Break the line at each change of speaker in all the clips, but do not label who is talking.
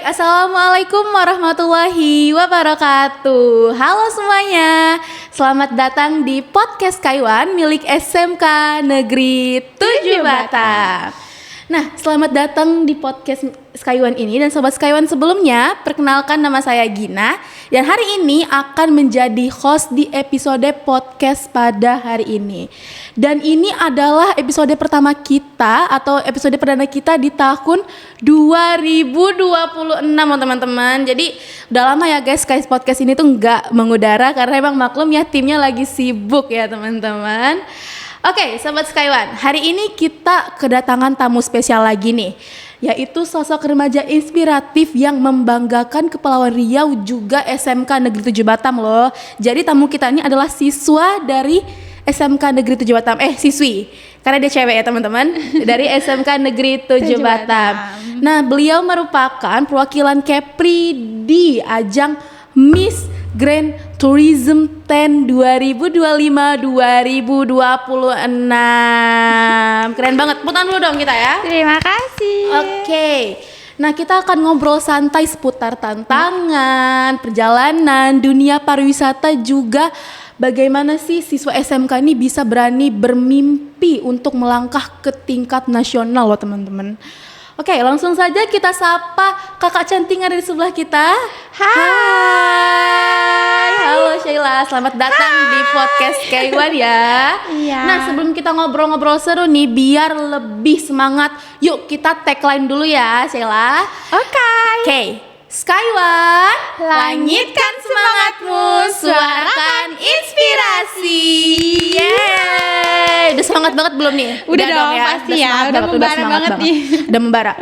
Assalamualaikum warahmatullahi wabarakatuh. Halo semuanya, selamat datang di podcast Kaiwan milik SMK Negeri 7 Batam. Nah, selamat datang di podcast Skywon ini dan sobat Skywon sebelumnya. Perkenalkan, nama saya Gina dan hari ini akan menjadi host di episode podcast pada hari ini. Dan ini adalah episode pertama kita atau episode perdana kita di tahun 2026 teman-teman. Jadi udah lama ya guys podcast ini tuh nggak mengudara karena emang maklum ya timnya lagi sibuk ya teman-teman. Oke, Sobat Skywon, hari ini kita kedatangan tamu spesial lagi nih, yaitu sosok remaja inspiratif yang membanggakan Kepulauan Riau juga SMK Negeri 7 Batam loh. Jadi tamu kita ini adalah siswa dari SMK Negeri 7 Batam, siswi, karena dia cewek ya teman-teman, dari SMK Negeri 7 Batam. Nah, beliau merupakan perwakilan Kepri di ajang Miss Grand Tourism 10 2025-2026. Keren banget, putar dulu dong kita ya.
Terima kasih.
Oke. Nah, kita akan ngobrol santai seputar tantangan, perjalanan, dunia pariwisata, juga bagaimana sih siswa SMK ini bisa berani bermimpi untuk melangkah ke tingkat nasional loh teman-teman. Oke, langsung saja kita sapa kakak cantik yang ada di sebelah kita. Hai. Halo Sheila, selamat datang di podcast Kaiwan ya.
Iya.
Nah, sebelum kita ngobrol-ngobrol seru nih, biar lebih semangat, yuk kita tagline dulu ya Sheila. Oke. Skywon, langitkan semangatmu, suarakan inspirasi. Yeay. Udah semangat banget belum nih?
Udah dong ya? Pasti ya, udah membara banget nih.
Udah membara.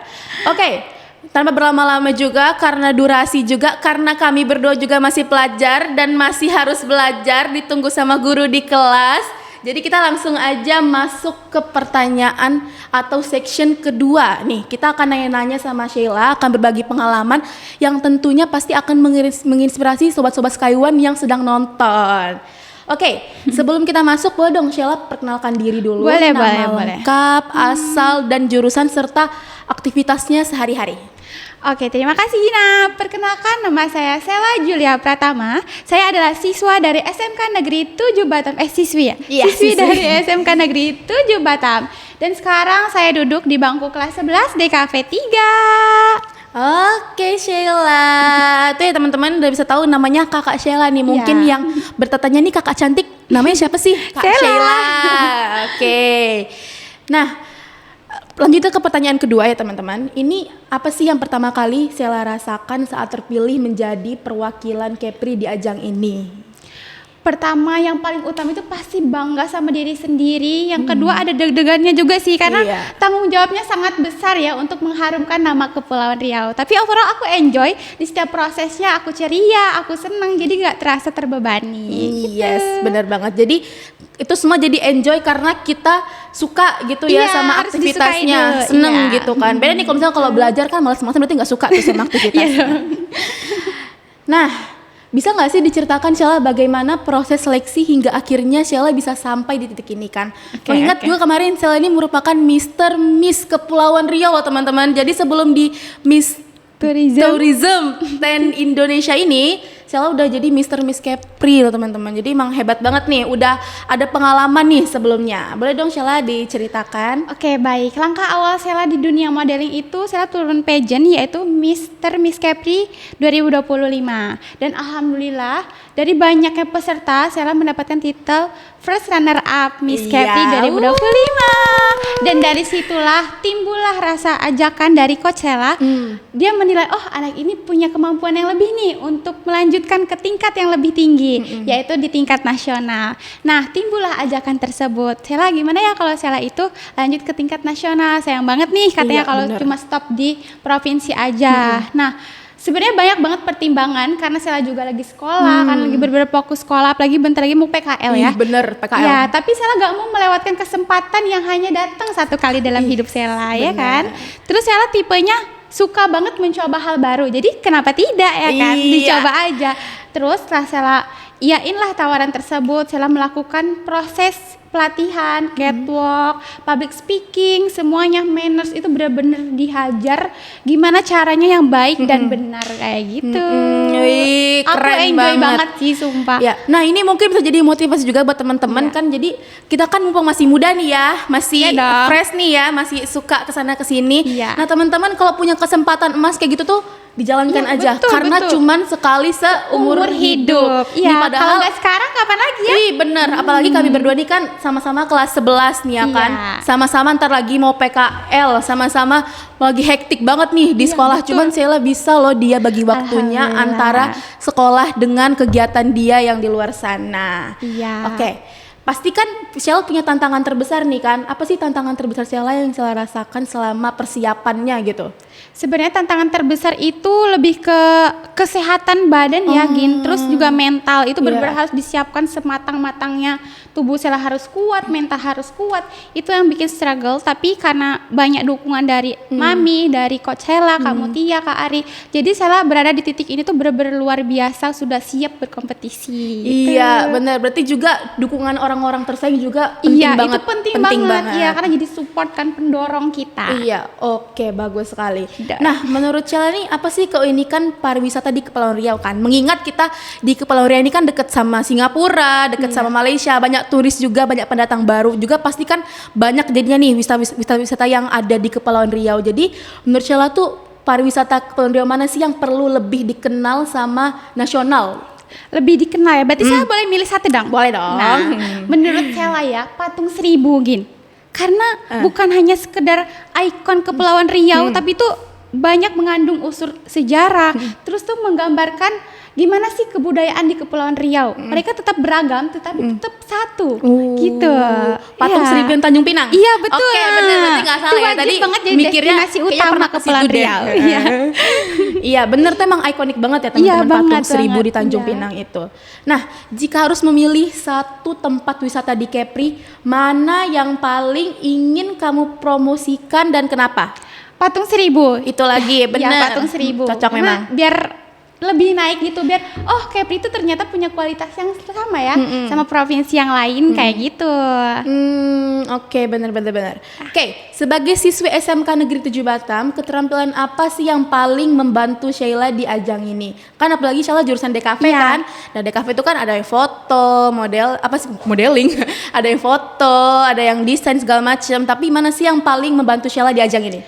Oke, tanpa berlama-lama juga, karena durasi juga, karena kami berdua juga masih pelajar dan masih harus belajar, ditunggu sama guru di kelas. Jadi kita langsung aja masuk ke pertanyaan atau section kedua nih. Kita akan nanya-nanya sama Sheila, akan berbagi pengalaman yang tentunya pasti akan menginspirasi sobat-sobat Skywon yang sedang nonton. Oke, sebelum kita masuk, boleh dong Sheila perkenalkan diri dulu.
Boleh,
nama
boleh.
lengkap, asal dan jurusan serta aktivitasnya sehari-hari.
Oke, terima kasih Gina. Perkenalkan, nama saya Sela Julia Pratama. Saya adalah siswa dari SMK Negeri 7 Batam. Siswi ya?
Iya,
siswi dari SMK Negeri 7 Batam. Dan sekarang saya duduk di bangku kelas 11 DKV 3.
Oke Sheila, tuh ya teman-teman udah bisa tahu namanya kakak Sheila nih. Mungkin yang bertanya nih kakak cantik namanya siapa sih? Kak Sheila. Oke. Nah, lanjut ke pertanyaan kedua ya teman-teman. Ini apa sih yang pertama kali Sheila rasakan saat terpilih menjadi perwakilan Kepri di ajang ini?
Pertama, yang paling utama itu pasti bangga sama diri sendiri. Yang kedua ada deg-degannya juga sih, karena tanggung jawabnya sangat besar ya untuk mengharumkan nama Kepulauan Riau. Tapi overall aku enjoy di setiap prosesnya, aku ceria, aku senang, jadi nggak terasa terbebani.
Yes, benar banget. Jadi itu semua jadi enjoy karena kita suka gitu ya sama aktivitasnya, seneng gitu kan. Beda nih kalau misalnya kalau belajar kan malas-malasan, berarti nggak suka tuh sama aktivitasnya. Nah, bisa nggak sih diceritakan Sheila bagaimana proses seleksi hingga akhirnya Sheila bisa sampai di titik ini kan? Mengingat juga kemarin Sheila ini merupakan Mr. Miss Kepulauan Riau loh teman-teman. Jadi sebelum di Miss Tourism 10 Indonesia ini, Sheila udah jadi Mr. Miss Kepri loh teman-teman. Jadi emang hebat banget nih, udah ada pengalaman nih sebelumnya. Boleh dong Sheila diceritakan?
Oke, baik. Langkah awal Sheila di dunia modeling itu Sheila turun pageant, yaitu Mr. Miss Kepri 2025. Dan alhamdulillah dari banyaknya peserta Sheila mendapatkan titel First Runner Up Miss Kepri 2025. Dan dari situlah timbullah rasa ajakan dari coach Sheila. Dia menilai, oh anak ini punya kemampuan yang lebih nih untuk melanjutkan ke tingkat yang lebih tinggi, yaitu di tingkat nasional. Nah, timbullah ajakan tersebut. Sheila, gimana ya kalau Sheila itu lanjut ke tingkat nasional? Sayang banget nih katanya kalau cuma stop di provinsi aja. Nah, sebenarnya banyak banget pertimbangan karena Sheila juga lagi sekolah, kan lagi berfokus sekolah, apalagi bentar lagi mau PKL ya.
Bener, PKL.
Ya, tapi Sheila gak mau melewatkan kesempatan yang hanya datang satu kali dalam hidup Sheila, ya kan. Terus Sheila tipenya suka banget mencoba hal baru, jadi kenapa tidak ya kan, dicoba aja. Terus setelah Sheila iyain lah tawaran tersebut, Sheila melakukan proses pelatihan, catwalk, public speaking, semuanya manners itu benar-benar dihajar gimana caranya yang baik dan benar kayak gitu.
Wih,
Aku
keren
enjoy
banget.
banget sih sumpah.
Ya, nah ini mungkin bisa jadi motivasi juga buat teman-teman kan. Jadi kita kan mumpung masih muda nih ya, masih
Iya dong.
fresh nih ya, masih suka kesana kesini.
Iya.
Nah teman-teman kalau punya kesempatan emas kayak gitu tuh dijalankan
Iya,
aja,
betul,
karena
betul.
cuman sekali seumur hidup.
Iya,
Nih,
kalau
padahal
nggak sekarang kapan lagi ya?
Ih bener, apalagi kami berdua nih kan sama-sama kelas 11 nih ya
Iya.
kan. Sama-sama ntar lagi mau PKL, sama-sama lagi hektik banget nih di
Iya,
sekolah.
betul.
Cuman Sheila bisa loh dia bagi waktunya
Alhamdulillah.
antara sekolah dengan kegiatan dia yang di luar sana.
Iya.
Oke, pasti kan Sheila punya tantangan terbesar nih kan. Apa sih tantangan terbesar Sheila yang Sheila rasakan selama persiapannya gitu?
Sebenarnya tantangan terbesar itu lebih ke kesehatan badan ya, Gin. Terus juga mental itu benar-benar harus disiapkan sematang-matangnya. Tubuh Sheila harus kuat, mental harus kuat. Itu yang bikin struggle. Tapi karena banyak dukungan dari Mami, dari Coach Sheila, Kak Mutia, Kak Ari. Jadi Sheila berada di titik ini tuh benar-benar luar biasa, sudah siap berkompetisi. gitu.
Iya, benar. Berarti juga dukungan orang-orang tersaing juga penting
Iya,
banget.
itu penting banget. Iya, karena jadi support kan, pendorong kita.
Iya, oke, bagus sekali.
Dan-
Nah, menurut Sheila nih apa sih keunikan pariwisata di Kepulauan Riau kan? Mengingat kita di Kepulauan Riau ini kan deket sama Singapura, deket sama Malaysia, banyak turis juga, banyak pendatang baru juga, pasti kan banyak jadinya nih wisata-wisata yang ada di Kepulauan Riau. Jadi menurut Sheila tuh pariwisata Kepulauan Riau mana sih yang perlu lebih dikenal sama nasional?
Lebih dikenal ya. Berarti saya boleh milih satu dong?
Boleh dong.
Nah, menurut Sheila ya, Patung Seribu, Gin. Karena bukan hanya sekedar ikon Kepulauan Riau, tapi itu banyak mengandung unsur sejarah. Terus tuh menggambarkan gimana sih kebudayaan di Kepulauan Riau. Mereka tetap beragam, tetapi tetap satu. Gitu.
Patung
Iya.
Seribu Tanjung Pinang.
Iya, betul.
Oke, bener, berarti nggak salah
Itu
ya.
wajib
Tadi
banget jadi
mikirnya
destinasi
kayaknya
utama
pernah ke situ
Kepulauan
deh.
Riau. Iya.
Iya, bener tuh emang ikonik banget ya
Iya,
teman-teman Patung
banget,
Seribu
banget.
di Tanjung
Iya.
Pinang itu. Nah, jika harus memilih satu tempat wisata di Kepri, mana yang paling ingin kamu promosikan dan kenapa?
Patung Seribu.
Itu lagi, bener.
Iya, Patung Seribu.
Cocok
Karena
memang.
biar lebih naik gitu, biar Kepri itu ternyata punya kualitas yang sama ya sama provinsi yang lain kayak gitu.
Oke, benar. Oke, sebagai siswi SMK Negeri 7 Batam, keterampilan apa sih yang paling membantu Sheila di ajang ini? Kan apalagi Sheila jurusan DKV
Iya.
kan. Nah, DKV itu kan ada yang foto, modeling, ada yang foto, ada yang desain segala macam. Tapi mana sih yang paling membantu Sheila di ajang ini?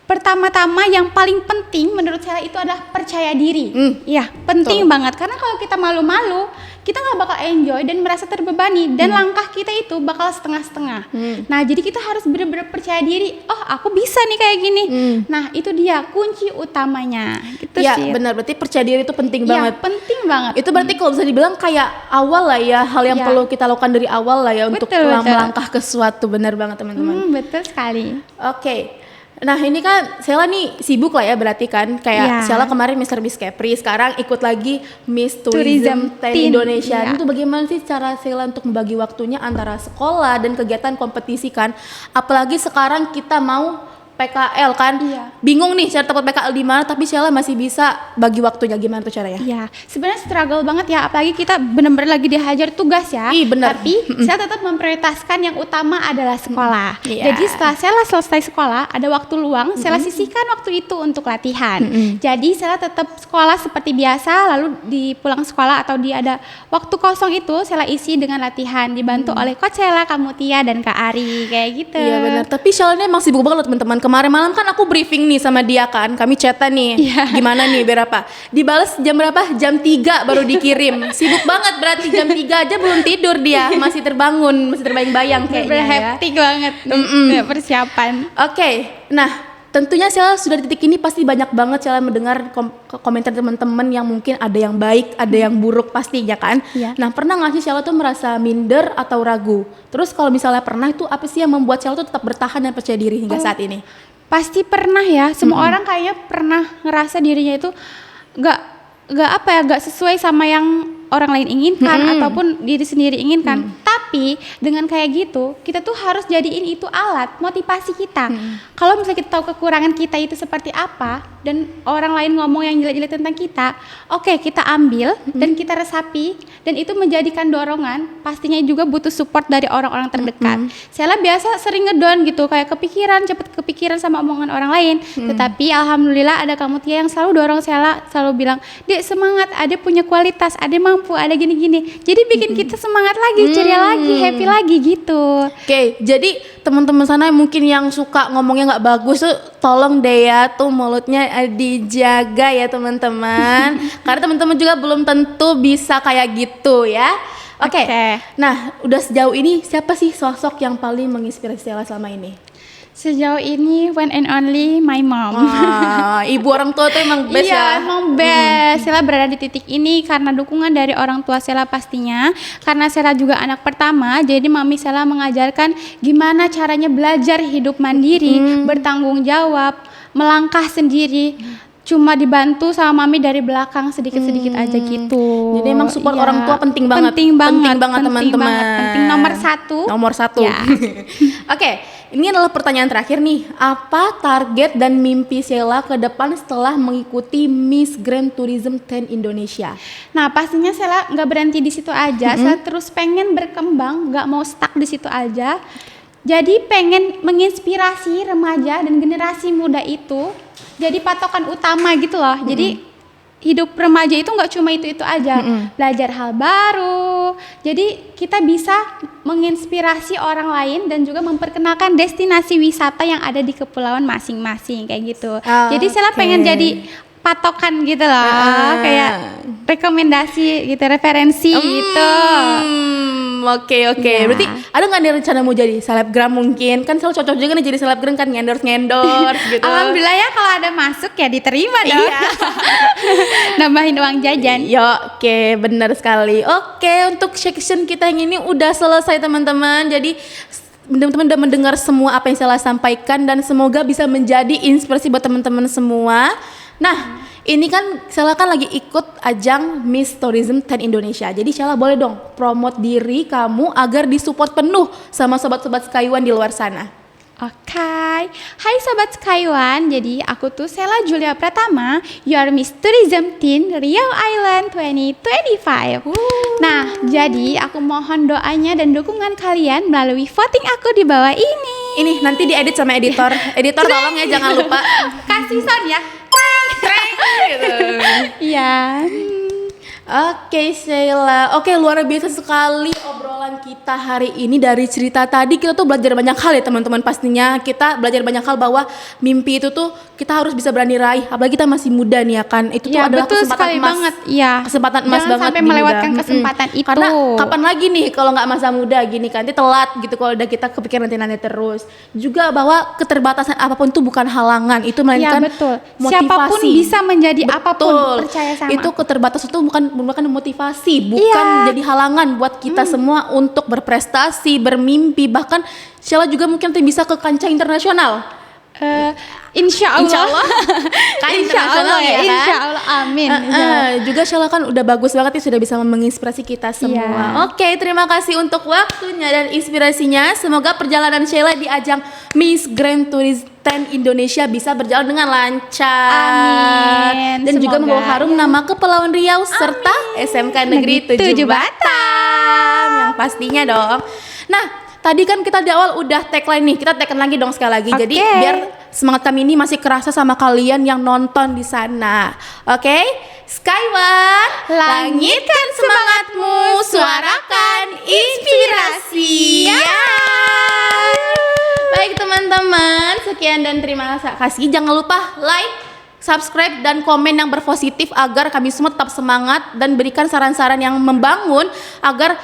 Pertama-tama yang paling penting menurut saya itu adalah percaya diri. Iya, penting banget karena kalau kita malu-malu, kita nggak bakal enjoy dan merasa terbebani dan langkah kita itu bakal setengah-setengah. Nah, jadi kita harus benar-benar percaya diri. Oh, aku bisa nih kayak gini. Nah, itu dia kunci utamanya. Gitu
Ya,
sih.
benar. Berarti percaya diri itu penting
Iya,
banget.
penting banget.
Itu berarti kalau bisa dibilang kayak awal lah ya, hal yang
Iya.
perlu kita lakukan dari awal lah ya untuk
Betul, betul.
melangkah ke suatu. Benar banget teman-teman.
Betul sekali.
Oke. Nah ini kan Sheila nih sibuk lah ya berarti kan kayak
Iya.
Sheila kemarin Mr. Miss Kepri, sekarang ikut lagi Miss
Tourism
Tourism Teen
Teen.
Indonesia.
Iya.
Itu bagaimana sih cara Sheila untuk membagi waktunya antara sekolah dan kegiatan kompetisi kan? Apalagi sekarang kita mau PKL kan,
Iya.
bingung nih cari tempat PKL di mana, tapi Sheila masih bisa bagi waktunya. Gimana tuh caranya?
Iya, sebenarnya struggle banget ya, apalagi kita benar-benar lagi dihajar tugas ya.
Ih, benar.
Tapi saya tetap memprioritaskan yang utama adalah sekolah.
Iya.
Jadi setelah saya selesai sekolah, ada waktu luang, saya sisihkan waktu itu untuk latihan. Jadi saya tetap sekolah seperti biasa, lalu di pulang sekolah atau di ada waktu kosong itu saya isi dengan latihan, dibantu oleh Coach Sheila, Kak Mutia dan Kak Ari kayak gitu.
Iya benar, tapi Sheila ini emang sibuk banget loh teman-teman. Kemarin malam kan aku briefing nih sama dia kan, kami chatan nih, gimana nih biar apa? Dibales jam berapa? Jam 3 baru dikirim. Sibuk banget berarti jam 3 aja belum tidur dia, masih terbangun, masih terbayang-bayang kayaknya ya.
Hektik banget persiapan.
Oke, nah tentunya Sheila sudah di titik ini pasti banyak banget Sheila mendengar komentar teman-teman yang mungkin ada yang baik, ada yang buruk pastinya kan.
Iya.
Nah pernah nggak sih Sheila tuh merasa minder atau ragu? Terus kalau misalnya pernah itu apa sih yang membuat Sheila tuh tetap bertahan dan percaya diri hingga saat ini?
Pasti pernah ya, semua orang kayaknya pernah ngerasa dirinya itu gak sesuai sama yang orang lain inginkan ataupun diri sendiri inginkan. Tapi dengan kayak gitu, kita tuh harus jadiin itu alat motivasi kita. Kalau misalnya kita tahu kekurangan kita itu seperti apa dan orang lain ngomong yang jelek-jelek tentang kita, oke, kita ambil dan kita resapi dan itu menjadikan dorongan, pastinya juga butuh support dari orang-orang terdekat. Sheila biasa sering ngedown gitu, kayak cepet kepikiran sama omongan orang lain. Tetapi alhamdulillah ada kamu Tia yang selalu dorong Sheila, selalu bilang, "Dek semangat, Ade punya kualitas, Ade mampu, ada gini-gini." Jadi bikin kita semangat lagi, ceria lagi, happy lagi gitu.
Oke, jadi teman-teman sana mungkin yang suka ngomongnya nggak bagus tuh tolong deh ya tuh mulutnya dijaga ya teman-teman. Karena teman-teman juga belum tentu bisa kayak gitu ya. Oke. Nah, udah sejauh ini siapa sih sosok yang paling menginspirasi Sheila selama ini?
Sejauh ini one and only my mom.
Wah, ibu orang tua tuh emang best ya.
Iya, emang best. Sheila berada di titik ini karena dukungan dari orang tua Sheila pastinya. Karena Sheila juga anak pertama, jadi mami Sheila mengajarkan gimana caranya belajar hidup mandiri, bertanggung jawab, melangkah sendiri. Cuma dibantu sama mami dari belakang sedikit-sedikit aja gitu.
Jadi emang support orang tua penting banget.
Penting banget
teman-teman.
Penting nomor satu.
Ya. Oke, ini adalah pertanyaan terakhir nih. Apa target dan mimpi Sheila ke depan setelah mengikuti Miss Grand Tourism 10 Indonesia?
Nah, pastinya Sheila nggak berhenti di situ aja. Sheila terus pengen berkembang, nggak mau stuck di situ aja. Jadi pengen menginspirasi remaja dan generasi muda itu jadi patokan utama gitu loh. Jadi hidup remaja itu nggak cuma itu aja, belajar hal baru. Jadi kita bisa menginspirasi orang lain dan juga memperkenalkan destinasi wisata yang ada di kepulauan masing-masing kayak gitu. Jadi Sheila pengen jadi patokan gitu loh, kayak rekomendasi gitu, referensi gitu.
Oke. Berarti ada nggak nih rencana mau jadi selebgram mungkin? Kan selalu cocok juga nih jadi selebgram kan, ngendorse gitu.
Alhamdulillah ya kalau ada masuk ya diterima dong.
Iya.
Nambahin uang jajan.
Oke, benar sekali. Oke, untuk section kita yang ini udah selesai teman-teman. Jadi teman-teman udah mendengar semua apa yang saya sampaikan dan semoga bisa menjadi inspirasi buat teman-teman semua. Nah, ini kan Sheila kan lagi ikut ajang Miss Tourism 10 Indonesia. Jadi Sheila boleh dong promote diri kamu agar disupport penuh sama sobat-sobat Sky One di luar sana.
Oke. Hai Sobat Sky One, jadi aku tuh Sheila Julia Pratama, your Miss Tourism Teen Riau Island 2025. Nah, jadi aku mohon doanya dan dukungan kalian melalui voting aku di bawah ini.
Ini nanti diedit sama editor. Editor tolong ya jangan lupa
kasih sound ya.
gitu.
Iya.
Oke Sheila, oke luar biasa sekali obrolan kita hari ini. Dari cerita tadi kita tuh belajar banyak hal ya teman-teman. Pastinya kita belajar banyak hal bahwa mimpi itu tuh kita harus bisa berani raih. Apalagi kita masih muda nih ya kan. Itu tuh adalah kesempatan emas
banget. Iya.
Kesempatan emas
jangan
banget.
Sampai melewatkan kesempatan itu.
Karena kapan lagi nih kalau nggak masa muda gini kan, nanti telat gitu kalau udah kita kepikiran nanti terus. Juga bahwa keterbatasan apapun itu bukan halangan, itu melainkan motivasi.
Siapapun bisa menjadi apapun, percaya sama.
Itu keterbatasan itu bukan motivasi, bukan jadi halangan buat kita semua untuk berprestasi, bermimpi, bahkan Sheila juga mungkin nanti bisa ke kancah internasional.
Insya Allah.
Kan
Insya Allah ya,
kan?
Insya Allah, amin.
Juga Sheila kan udah bagus banget nih, sudah bisa menginspirasi kita semua. Oke, terima kasih untuk waktunya dan inspirasinya. Semoga perjalanan Sheila di ajang Miss Grand Tourism 10 Indonesia bisa berjalan dengan lancar.
Amin.
Dan juga membawa harum nama Kepulauan Riau serta SMK Negeri 7 Batam yang pastinya dong. Nah, tadi kan kita di awal udah tagline nih, kita tagline lagi dong sekali lagi. Jadi biar semangat kami ini masih kerasa sama kalian yang nonton di sana. Oke? Sky One, langitkan semangatmu, suarakan inspirasi. Baik teman-teman, sekian dan terima kasih. Jangan lupa like, subscribe dan komen yang berpositif agar kami semua tetap semangat dan berikan saran-saran yang membangun agar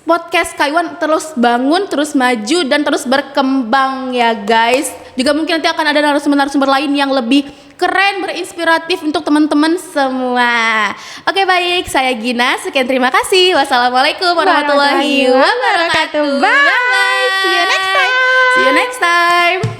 podcast Sky One terus bangun, terus maju dan terus berkembang ya guys. Juga mungkin nanti akan ada narasumber-narasumber lain yang lebih keren, berinspiratif untuk teman-teman semua. Oke baik, saya Gina. Sekian terima kasih. Wassalamualaikum warahmatullahi wabarakatuh.
Bye. See you next time.
See you next time.